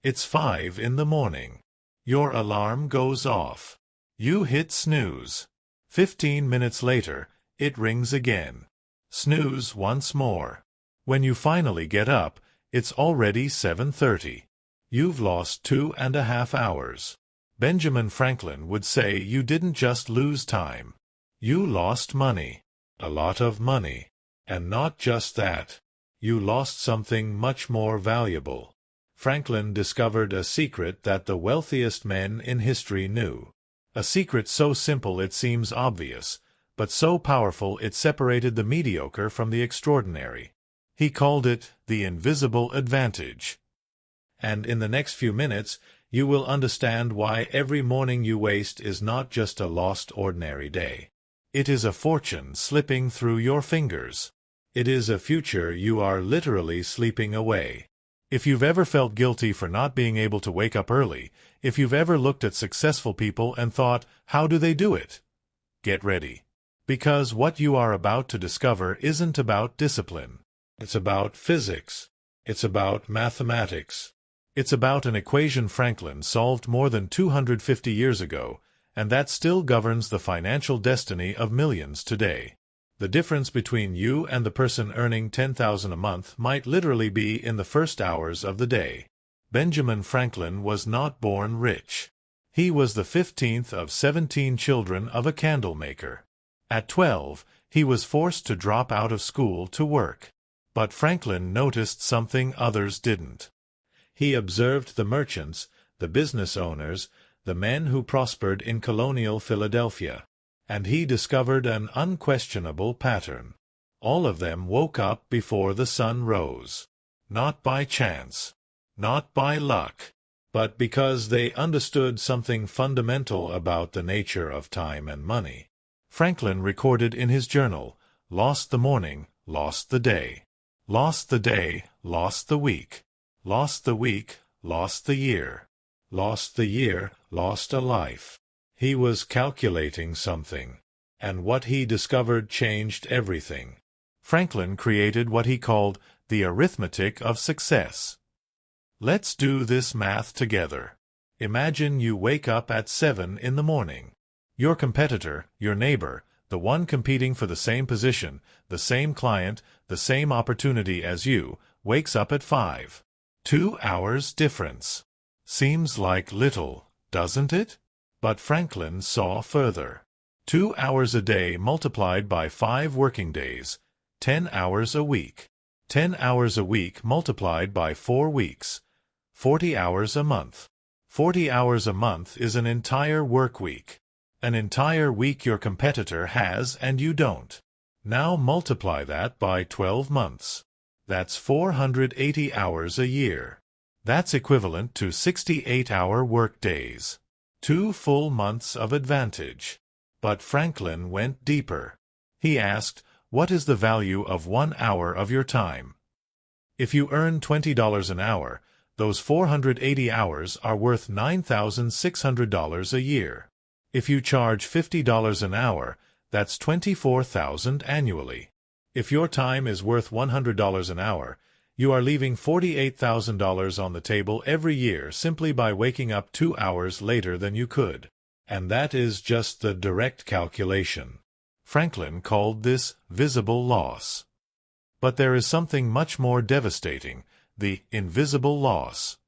It's 5 in the morning. Your alarm goes off. You hit snooze. 15 minutes later, it rings again. Snooze once more. When you finally get up, it's already 7:30. You've lost 2.5 hours. Benjamin Franklin would say you didn't just lose time. You lost money. A lot of money. And not just that. You lost something much more valuable. Franklin discovered a secret that the wealthiest men in history knew. A secret so simple it seems obvious, but so powerful it separated the mediocre from the extraordinary. He called it the invisible advantage. And in the next few minutes, you will understand why every morning you waste is not just a lost ordinary day. It is a fortune slipping through your fingers. It is a future you are literally sleeping away. If you've ever felt guilty for not being able to wake up early, if you've ever looked at successful people and thought, how do they do it? Get ready. Because what you are about to discover isn't about discipline. It's about physics. It's about mathematics. It's about an equation Franklin solved more than 250 years ago, and that still governs the financial destiny of millions today. The difference between you and the person earning $10,000 a month might literally be in the first hours of the day. Benjamin Franklin was not born rich. He was the 15th of 17 children of a candle maker. At 12, he was forced to drop out of school to work. But Franklin noticed something others didn't. He observed the merchants, the business owners, the men who prospered in colonial Philadelphia. And he discovered an unquestionable pattern. All of them woke up before the sun rose. Not by chance. Not by luck. But because they understood something fundamental about the nature of time and money. Franklin recorded in his journal, lost the morning, lost the day. Lost the day, lost the week. Lost the week, lost the year. Lost the year, lost a life. He was calculating something, and what he discovered changed everything. Franklin created what he called the arithmetic of success. Let's do this math together. Imagine you wake up at 7 in the morning. Your competitor, your neighbor, the one competing for the same position, the same client, the same opportunity as you, wakes up at 5. 2 hours difference. Seems like little, doesn't it? But Franklin saw further. 2 hours a day multiplied by 5 working days, 10 hours a week. 10 hours a week multiplied by 4 weeks, 40 hours a month. 40 hours a month is an entire work week. An entire week your competitor has and you don't. Now multiply that by 12 months. That's 480 hours a year. That's equivalent to 68-hour work days. 2 full months of advantage. But Franklin went deeper. He asked, what is the value of 1 hour of your time? If you earn $20 an hour, those 480 hours are worth $9,600 a year. If you charge $50 an hour, that's $24,000 annually. If your time is worth $100 an hour, you are leaving $48,000 on the table every year simply by waking up 2 hours later than you could. And that is just the direct calculation. Franklin called this visible loss. But there is something much more devastating, the invisible loss.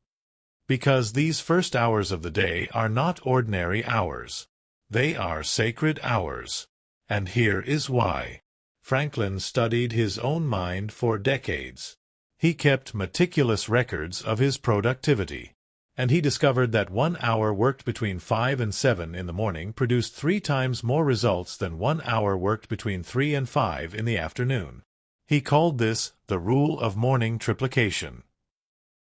Because these first hours of the day are not ordinary hours. They are sacred hours. And here is why. Franklin studied his own mind for decades. He kept meticulous records of his productivity. And he discovered that 1 hour worked between 5 and 7 in the morning produced 3 times more results than 1 hour worked between 3 and 5 in the afternoon. He called this the rule of morning triplication.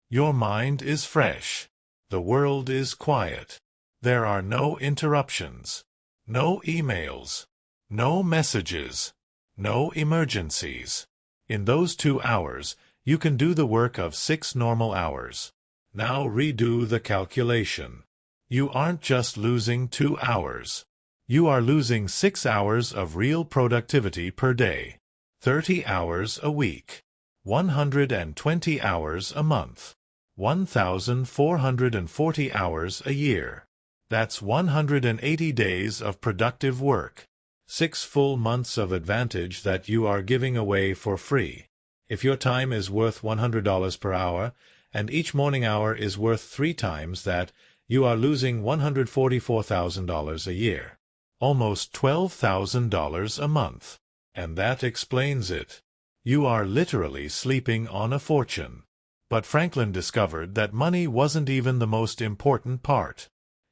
Your mind is fresh. The world is quiet. There are no interruptions. No emails. No messages. No emergencies. In those 2 hours, you can do the work of 6 normal hours. Now redo the calculation. You aren't just losing 2 hours. You are losing 6 hours of real productivity per day. 30 hours a week. 120 hours a month. 1,440 hours a year. That's 180 days of productive work. 6 full months of advantage that you are giving away for free. If your time is worth $100 per hour, and each morning hour is worth 3 times that, you are losing $144,000 a year. Almost $12,000 a month. And that explains it. You are literally sleeping on a fortune. But Franklin discovered that money wasn't even the most important part.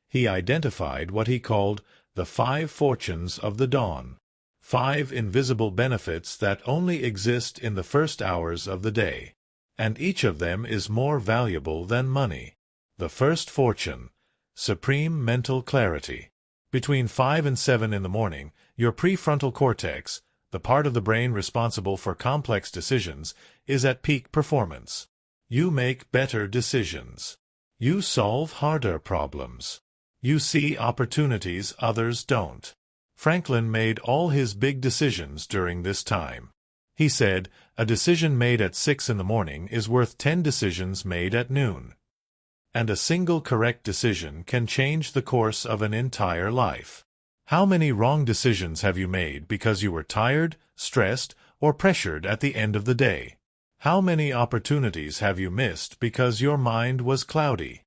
He identified what he called the 5 fortunes of the dawn. 5 invisible benefits that only exist in the first hours of the day. And each of them is more valuable than money. The first fortune, supreme mental clarity. Between 5 and 7 in the morning, your prefrontal cortex, the part of the brain responsible for complex decisions, is at peak performance. You make better decisions. You solve harder problems. You see opportunities others don't. Franklin made all his big decisions during this time. He said, a decision made at 6 in the morning is worth 10 decisions made at noon. And a single correct decision can change the course of an entire life. How many wrong decisions have you made because you were tired, stressed, or pressured at the end of the day? How many opportunities have you missed because your mind was cloudy?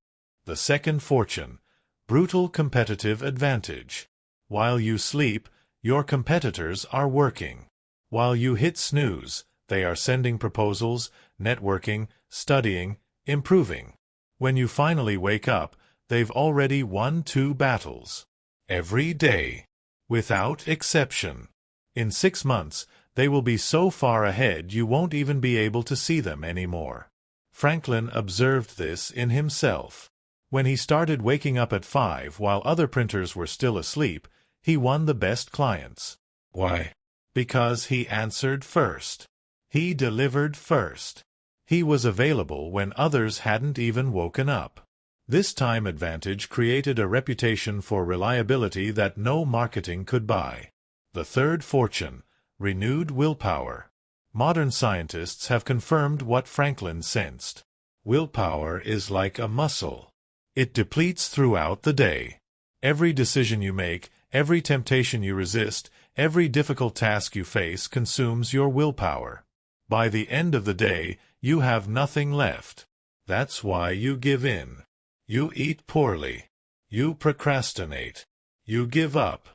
The second fortune, brutal competitive advantage. While you sleep, your competitors are working. While you hit snooze, they are sending proposals, networking, studying, improving. When you finally wake up, they've already won 2 battles. Every day. Without exception. In 6 months, they will be so far ahead you won't even be able to see them anymore. Franklin observed this in himself. When he started waking up at 5 while other printers were still asleep, he won the best clients. Why? Because he answered first. He delivered first. He was available when others hadn't even woken up. This time advantage created a reputation for reliability that no marketing could buy. The third fortune, renewed willpower. Modern scientists have confirmed what Franklin sensed. Willpower is like a muscle. It depletes throughout the day. Every decision you make, every temptation you resist, every difficult task you face consumes your willpower. By the end of the day, you have nothing left. That's why you give in. You eat poorly. You procrastinate. You give up.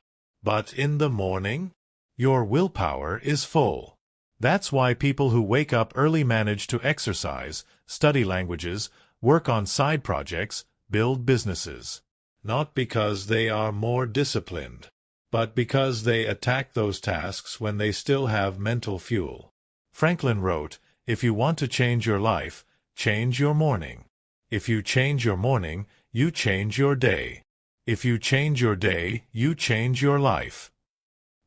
But in the morning, your willpower is full. That's why people who wake up early manage to exercise, study languages, work on side projects, build businesses. Not because they are more disciplined, but because they attack those tasks when they still have mental fuel. Franklin wrote, if you want to change your life, change your morning. If you change your morning, you change your day. If you change your day, you change your life.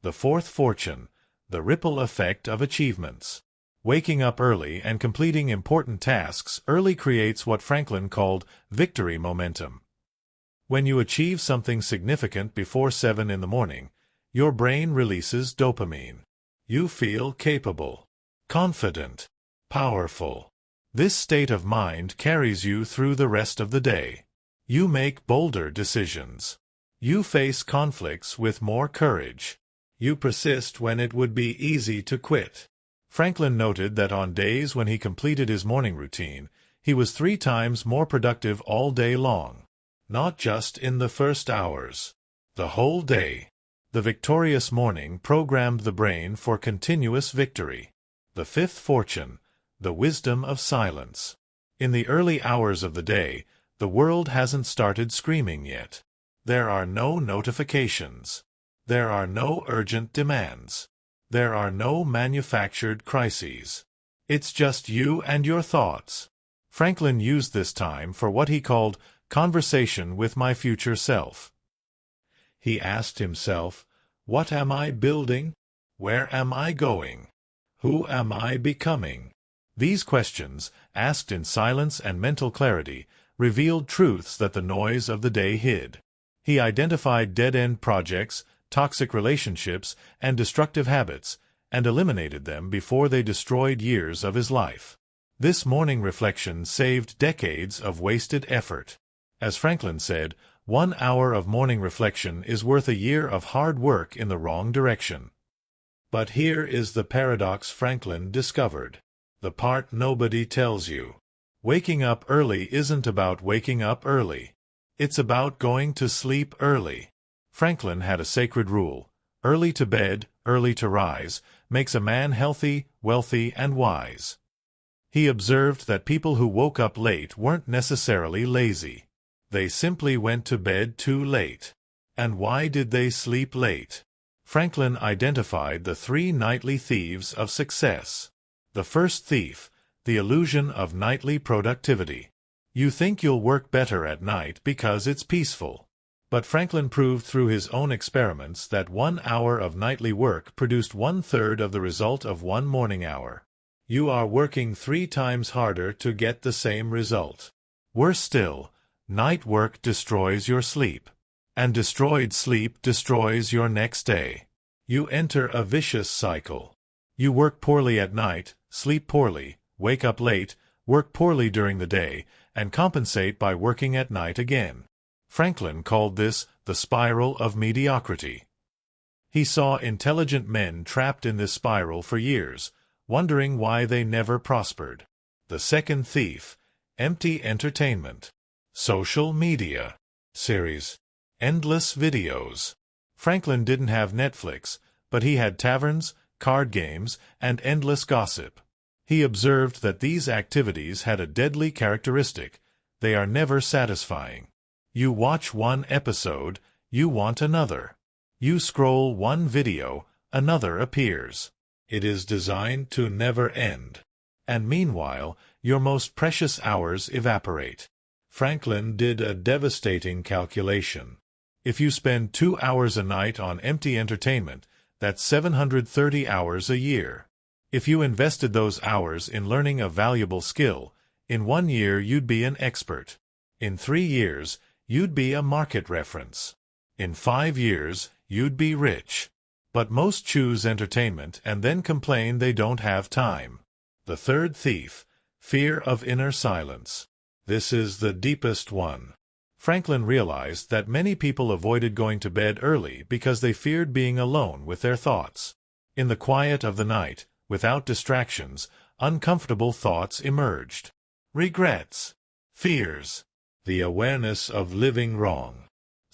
The fourth fortune, the ripple effect of achievements. Waking up early and completing important tasks early creates what Franklin called victory momentum. When you achieve something significant before 7 in the morning, your brain releases dopamine. You feel capable, confident, powerful. This state of mind carries you through the rest of the day. You make bolder decisions. You face conflicts with more courage. You persist when it would be easy to quit. Franklin noted that on days when he completed his morning routine, he was 3 times more productive all day long. Not just in the first hours. The whole day. The victorious morning programmed the brain for continuous victory. The fifth fortune, the wisdom of silence. In the early hours of the day, the world hasn't started screaming yet. There are no notifications. There are no urgent demands. There are no manufactured crises. It's just you and your thoughts. Franklin used this time for what he called conversation with my future self. He asked himself, what am I building? Where am I going? Who am I becoming? These questions, asked in silence and mental clarity, revealed truths that the noise of the day hid. He identified dead-end projects, toxic relationships, and destructive habits, and eliminated them before they destroyed years of his life. This morning reflection saved decades of wasted effort. As Franklin said, 1 hour of morning reflection is worth a year of hard work in the wrong direction. But here is the paradox Franklin discovered. The part nobody tells you. Waking up early isn't about waking up early. It's about going to sleep early. Franklin had a sacred rule: early to bed, early to rise, makes a man healthy, wealthy, and wise. He observed that people who woke up late weren't necessarily lazy. They simply went to bed too late. And why did they sleep late? Franklin identified the 3 nightly thieves of success. The first thief, the illusion of nightly productivity. You think you'll work better at night because it's peaceful. But Franklin proved through his own experiments that 1 hour of nightly work produced 1/3 of the result of 1 morning hour. You are working 3 times harder to get the same result. Worse still, night work destroys your sleep. And destroyed sleep destroys your next day. You enter a vicious cycle. You work poorly at night, sleep poorly, wake up late, work poorly during the day, and compensate by working at night again. Franklin called this the spiral of mediocrity. He saw intelligent men trapped in this spiral for years, wondering why they never prospered. The second thief, empty entertainment. Social media. Series. Endless videos. Franklin didn't have Netflix, but he had taverns, card games, and endless gossip. He observed that these activities had a deadly characteristic: they are never satisfying. You watch one episode, you want another. You scroll one video, another appears. It is designed to never end. And meanwhile, your most precious hours evaporate. Franklin did a devastating calculation. If you spend 2 hours a night on empty entertainment, that's 730 hours a year. If you invested those hours in learning a valuable skill, in 1 year you'd be an expert. In 3 years, you'd be a market reference. In 5 years, you'd be rich. But most choose entertainment and then complain they don't have time. The third thief, fear of inner silence. This is the deepest one. Franklin realized that many people avoided going to bed early because they feared being alone with their thoughts. In the quiet of the night, without distractions, uncomfortable thoughts emerged. Regrets. Fears. The awareness of living wrong.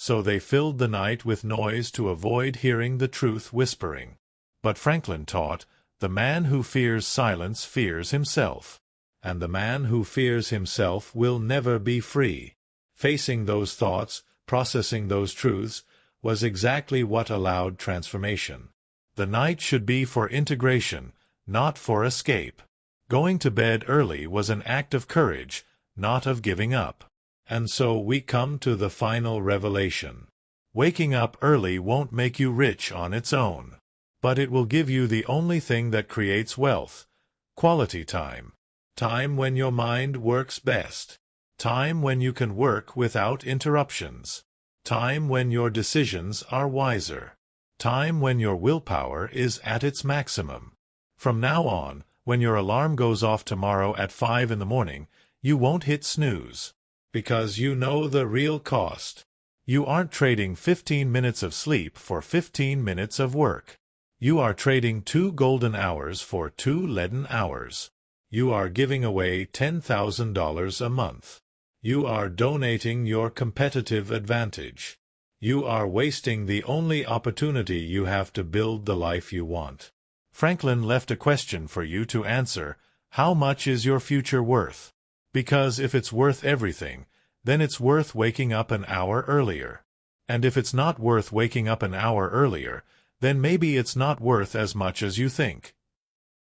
So they filled the night with noise to avoid hearing the truth whispering. But Franklin taught, the man who fears silence fears himself. And the man who fears himself will never be free. Facing those thoughts, processing those truths, was exactly what allowed transformation. The night should be for integration, not for escape. Going to bed early was an act of courage, not of giving up. And so we come to the final revelation. Waking up early won't make you rich on its own. But it will give you the only thing that creates wealth: quality time. Time when your mind works best. Time when you can work without interruptions. Time when your decisions are wiser. Time when your willpower is at its maximum. From now on, when your alarm goes off tomorrow at 5 in the morning, you won't hit snooze. Because you know the real cost. You aren't trading 15 minutes of sleep for 15 minutes of work. You are trading 2 golden hours for 2 leaden hours. You are giving away $10,000 a month. You are donating your competitive advantage. You are wasting the only opportunity you have to build the life you want. Franklin left a question for you to answer: how much is your future worth? Because if it's worth everything, then it's worth waking up an hour earlier. And if it's not worth waking up an hour earlier, then maybe it's not worth as much as you think.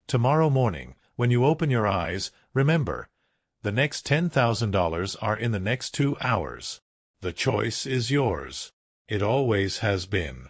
Tomorrow morning, when you open your eyes, remember, the next $10,000 are in the next 2 hours. The choice is yours. It always has been.